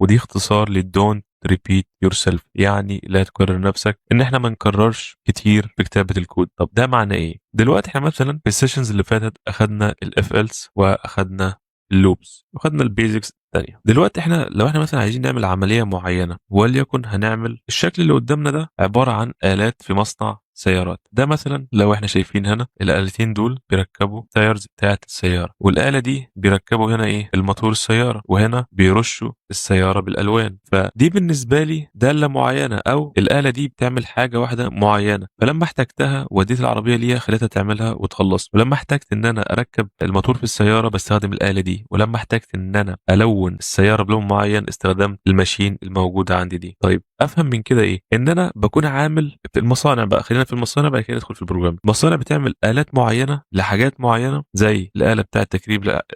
ودي اختصار لدونت ريبيت يور سيلف، يعني لا تكرر نفسك، ان احنا ما نكررش كتير في كتابه الكود. طب ده معناه ايه؟ دلوقتي احنا مثلا في السيشنز اللي فاتت اخدنا الاف ايلس واخدنا اللوبس واخدنا البيزكس الثانيه. دلوقتي احنا لو احنا مثلا عايزين نعمل عمليه معينه، وليكن هنعمل الشكل اللي قدامنا ده عباره عن آلات في مصنع سيارات. ده مثلا لو احنا شايفين هنا الآلتين دول بيركبوا تايرز بتاعت السيارة، والآلة دي بيركبوا هنا ايه؟ الموتور السيارة، وهنا بيرشوا السيارة بالألوان. فدي بالنسبة لي دالة معينة، أو الآلة دي بتعمل حاجة واحدة معينة، فلما احتجتها وديت العربية ليها خليتها تعملها وتخلص. ولما احتجت ان انا اركب الموتور في السيارة بستخدم الآلة دي، ولما احتجت ان انا الون السيارة بلون معين استخدمت الماشين الموجودة عندي دي. طيب افهم من كده ايه؟ ان انا بكون عامل في المصانع بقى، خلينا في المصانع بعد كده ندخل في البروجرام. المصانع بتعمل آلات معينة لحاجات معينة، زي الآلة بتاعة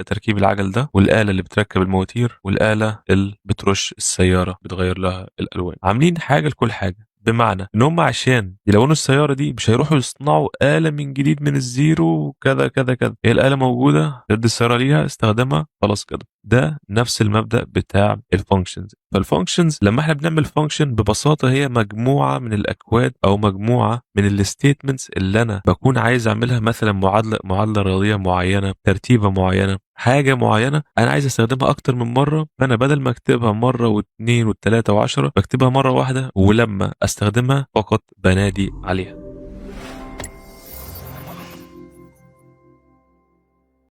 تركيب العجل ده، والآلة اللي بتركب المواتير، والآلة اللي بترش السيارة بتغير لها الألوان. عاملين حاجة لكل حاجة، بمعنى ان هم عشان يلونوا السياره دي مش هيروحوا يصنعوا آلة من جديد من الزيرو كذا كذا كذا. هي الآلة موجوده، تدي السياره ليها استخدمها خلاص كده. ده نفس المبدأ بتاع الفانكشنز. فالفانكشنز لما احنا بنعمل فانكشن ببساطه هي مجموعه من الاكواد او مجموعه من الستيتمنتس اللي انا بكون عايز اعملها، مثلا معادله رياضيه معينه، ترتيبه معينه، حاجه معينه انا عايز استخدمها اكتر من مره. فانا بدل ما اكتبها مره واثنين والثلاثه وعشرة، بكتبها مره واحده، ولما استخدمها فقط بنادي عليها.